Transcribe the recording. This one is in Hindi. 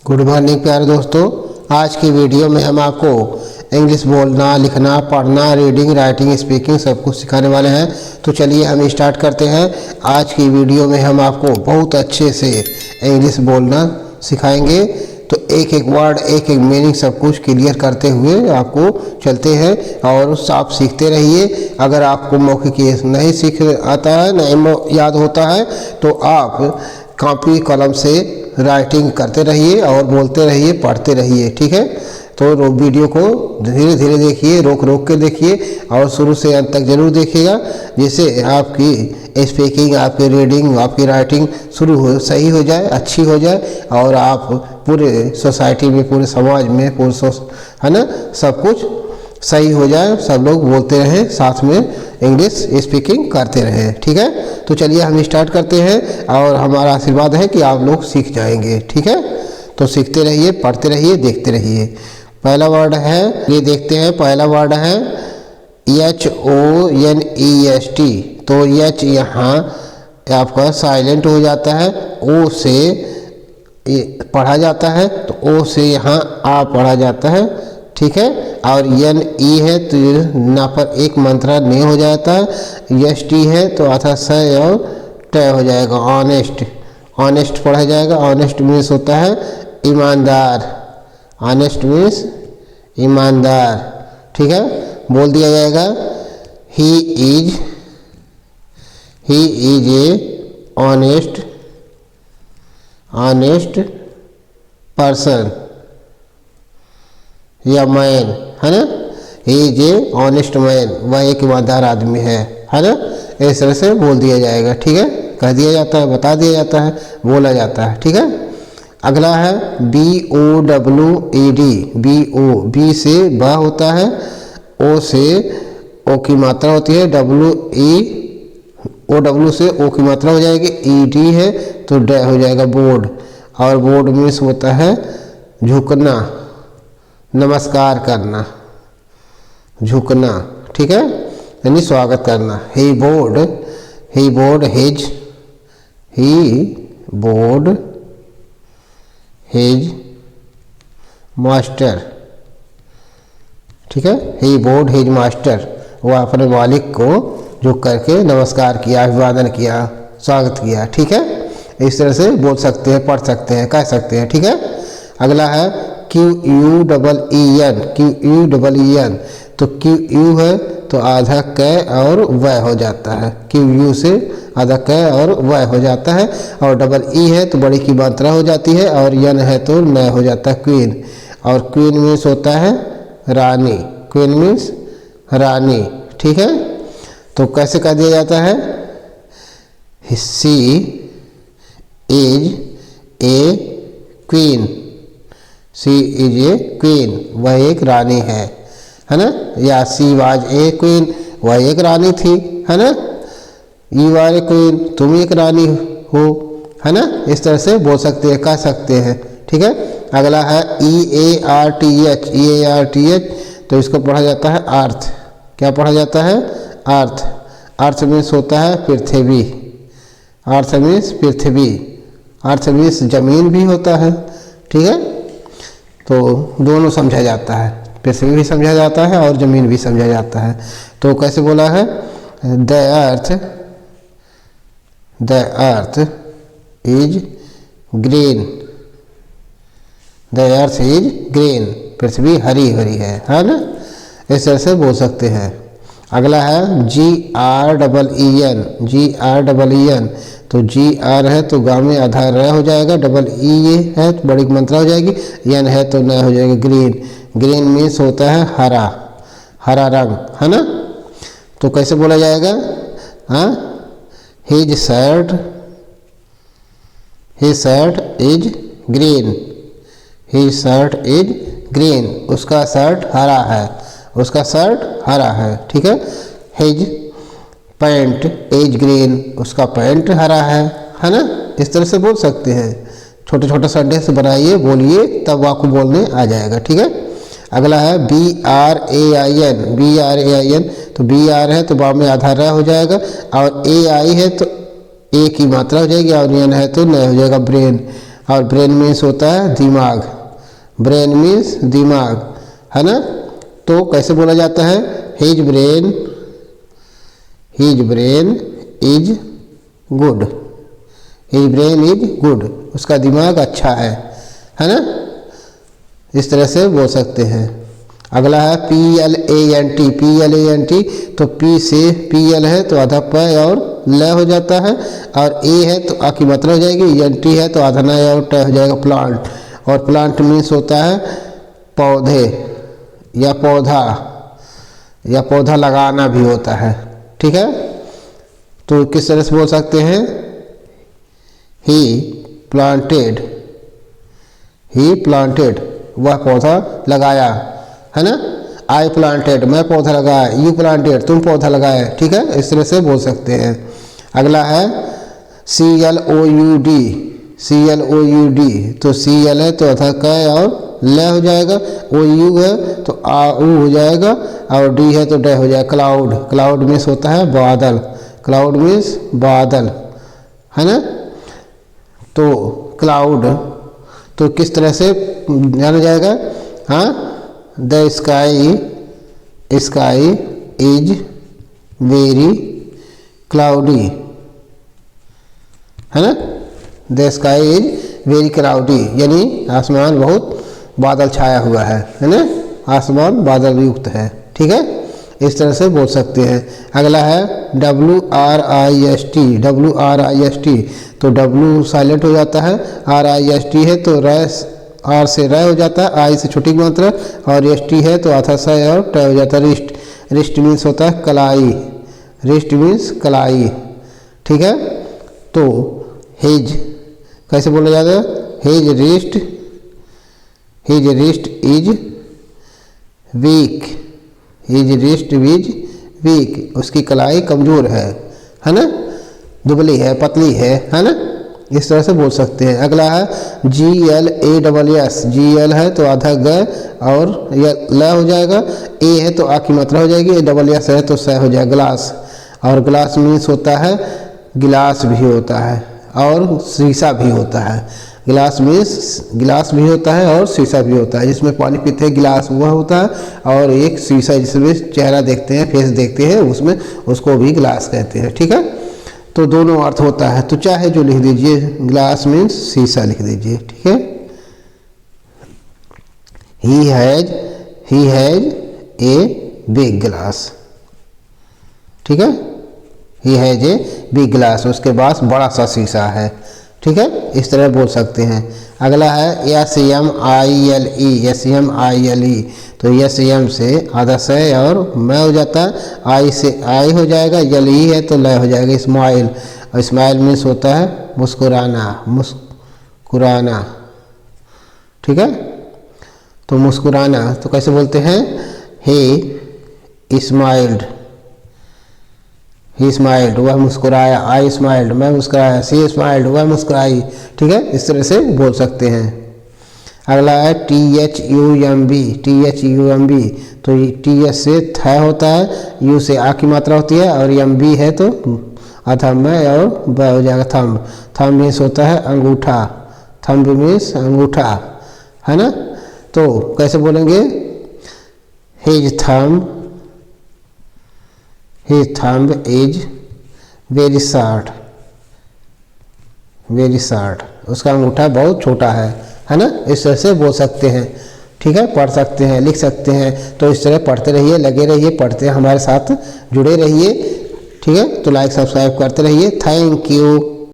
गुड मॉर्निंग प्यारे दोस्तों। आज की वीडियो में हम आपको इंग्लिश बोलना, लिखना, पढ़ना, रीडिंग, राइटिंग, स्पीकिंग सब कुछ सिखाने वाले हैं। तो चलिए हम स्टार्ट करते हैं। आज की वीडियो में हम आपको बहुत अच्छे से इंग्लिश बोलना सिखाएंगे। तो एक एक वर्ड, एक एक मीनिंग सब कुछ क्लियर करते हुए आपको चलते हैं और उससे आप सीखते रहिए। अगर आपको मौके की नहीं सीख आता है, नहीं याद होता है, तो आप कॉपी कलम से राइटिंग करते रहिए और बोलते रहिए, पढ़ते रहिए। ठीक है, तो वीडियो को धीरे धीरे देखिए, रोक रोक के देखिए और शुरू से अंत तक जरूर देखिएगा, जिससे आपकी स्पीकिंग, आपकी रीडिंग, आपकी राइटिंग सही हो जाए, अच्छी हो जाए और आप पूरे सोसाइटी में, पूरे समाज में, है ना, सब कुछ सही हो जाए, सब लोग बोलते रहें, साथ में इंग्लिश स्पीकिंग करते रहें। ठीक है, तो चलिए हम स्टार्ट करते हैं और हमारा आशीर्वाद है कि आप लोग सीख जाएंगे। ठीक है, तो सीखते रहिए, पढ़ते रहिए, देखते रहिए। पहला वर्ड है, ये देखते हैं। पहला वर्ड है HONEST। तो एच यहाँ आपका साइलेंट हो जाता है, ओ से पढ़ा जाता है, तो ओ से यहाँ आ पढ़ा जाता है। ठीक है, और NE है तो ना पर एक मंत्रा नहीं हो जाता है। ST है तो अथा स और ट हो जाएगा, ऑनेस्ट। ऑनेस्ट पढ़ा जाएगा। ऑनेस्ट मीन्स होता है ईमानदार। ऑनेस्ट मीन्स ईमानदार। ठीक है, बोल दिया जाएगा he is a honest person या मैन, है ना। He is a honest man, वह एक ईमानदार आदमी है ना। इस तरह से बोल दिया जाएगा। ठीक है, कह दिया जाता है, बता दिया जाता है, बोला जाता है। ठीक है, अगला है BOWED। बी से ब होता है, ओ से ओ की मात्रा होती है, OW से ओ की मात्रा हो जाएगी, ED है तो ड हो जाएगा, बोर्ड। और बोर्ड मीन्स होता है झुकना, नमस्कार करना, झुकना। ठीक है, यानी स्वागत करना। ही बोर्ड हिज मास्टर। ठीक है, ही बोर्ड हिज मास्टर, वह अपने मालिक को झुक करके नमस्कार किया, अभिवादन किया, स्वागत किया। ठीक है, इस तरह से बोल सकते हैं, पढ़ सकते हैं, कह सकते हैं। ठीक है, अगला है QUEEN। तो QU है तो आधा क और व हो जाता है। QU से आधा क और व हो जाता है। और E है तो बड़ी की मात्रा हो जाती है, और N है तो न हो जाता है, क्वीन। और क्वीन मीन्स होता है रानी। क्वीन मीन्स रानी। ठीक है, तो कैसे कह दिया जाता है, she is a queen. She is a queen, वह एक रानी है ना। या सी वाज ए क्वीन, वह एक रानी थी, है ना। यू आर ए क्वीन, तुम एक रानी हो, है ना। इस तरह से बोल सकते हैं, कह सकते हैं। ठीक है, अगला है EARTH। तो इसको पढ़ा जाता है अर्थ। क्या पढ़ा जाता है, अर्थ। अर्थ मीन्स होता है पृथ्वी। अर्थ मीन्स पृथ्वी। अर्थ मीन्स जमीन भी होता है। ठीक है, तो दोनों समझा जाता है, पृथ्वी भी समझा जाता है और जमीन भी समझा जाता है। तो कैसे बोला है, the earth is green. The earth is green, पृथ्वी हरी हरी है ना। इस तरह से बोल सकते हैं। अगला है GREEN। तो GR है तो गाँव में आधा र हो जाएगा, EE है तो बड़ी मात्रा हो जाएगी, N है तो न हो जाएगा, ग्रीन। ग्रीन मीन्स होता है हरा, हरा रंग, है ना। तो कैसे बोला जाएगा, हाँ, his shirt is green. His shirt is green, उसका शर्ट हरा है, उसका शर्ट हरा है। ठीक है, हिज पैंट इज ग्रीन, उसका पैंट हरा है ना। इस तरह से बोल सकते हैं। छोटे छोटे सेंटेंस बनाइए, बोलिए, तब आपको बोलने आ जाएगा। ठीक है, अगला है BRAIN। तो BR है तो बाम में आधा र हो जाएगा, और AI है तो ए की मात्रा हो जाएगी, और N है तो न हो जाएगा, ब्रेन। और ब्रेन मीन्स होता है दिमाग, ब्रेन मीन्स दिमाग, है ना। तो कैसे बोला जाता है, his brain is good, his brain is good, उसका दिमाग अच्छा है ना। इस तरह से बोल सकते हैं। अगला है PLANT, तो P से PL है तो आधा प और ल हो जाता है, और A है तो आ की मात्रा हो जाएगी, NT है तो आधा न और ट हो जाएगा प्लांट, और प्लांट मीन्स होता है पौधे या पौधा लगाना भी होता है, ठीक है। तो किस तरह से बोल सकते हैं, ही प्लांटेड, वह पौधा लगाया, है ना। आई प्लांटेड, मैं पौधा लगाया, यू प्लांटेड, तुम पौधा लगाए, ठीक है। इस तरह से बोल सकते हैं। अगला है CLOUD, तो CL है तो अथा क और ल हो जाएगा, OU है तो AU हो जाएगा, और D है तो ड हो जाएगा। क्लाउड मीन्स होता है बादल, क्लाउड मीन्स बादल, है ना। तो क्लाउड तो किस तरह से जाना जाएगा, हाँ, the sky is very cloudy, है ना। The sky is very cloudy, यानी आसमान बहुत बादल छाया हुआ है ना, आसमान बादल युक्त है, ठीक है। इस तरह से बोल सकते हैं। अगला है WRIST, तो W साइलेंट हो जाता है, RIST है तो R से र हो जाता है, आई से छोटी मात्रा, और ST है तो आधा सा और ट हो जाता है। रिस्ट मीन्स होता है कलाई, ठीक है। तो हिज कैसे बोला जाता है, हिज रिस्ट इज वीक, उसकी कलाई कमज़ोर है ना, दुबली है, पतली है ना। इस तरह से बोल सकते हैं। अगला है GLASS, GL है तो आधा ग और ल हो जाएगा, A है तो आ की मात्रा हो जाएगी, ASS है तो स हो जाएगा, ग्लास, और ग्लास मीन्स होता है गिलास भी होता है और शीशा भी होता है। गिलास मीन्स गिलास भी होता है और शीशा भी होता है, जिसमें पानी पीते हैं गिलास वह होता है, और एक शीशा जिसमें चेहरा देखते हैं, फेस देखते हैं, उसमें उसको भी गिलास कहते हैं, ठीक है। तो दोनों अर्थ होता है, तो चाहे जो लिख दीजिए, ग्लास मीन्स शीशा लिख दीजिए, ठीक है। He has a big glass, ठीक है, he has a big glass, उसके पास बड़ा सा शीशा है, ठीक है। इस तरह बोल सकते हैं। अगला है SMILE, तो SM से आधा से और मैं हो जाता है, आई से आई हो जाएगा, LE है तो ल हो जाएगा, स्माइल, और स्माइल मीन्स होता है मुस्कुराना, ठीक है। तो मुस्कुराना तो कैसे बोलते हैं, ही स्माइल्ड, वह मुस्कुराया, आई स्माइल्ड, मैं मुस्कुराया, सी स्माइल्ड, वह मुस्कुराई, ठीक है। इस तरह से बोल सकते हैं। अगला है THUMB, तो TH से थ होता है, U से आ की मात्रा होती है, और MB है तो आधा में और ब हो जाएगा, थंब मीन्स होता है अंगूठा, थंब मीन्स अंगूठा, है ना। तो कैसे बोलेंगे, his thumb is very short, उसका अंगूठा बहुत छोटा है ना। इस तरह से बोल सकते हैं, ठीक है। पढ़ सकते हैं, लिख सकते हैं। तो इस तरह पढ़ते रहिए, लगे रहिए, पढ़ते हमारे साथ जुड़े रहिए, ठीक है। तो लाइक सब्सक्राइब करते रहिए। Thank you.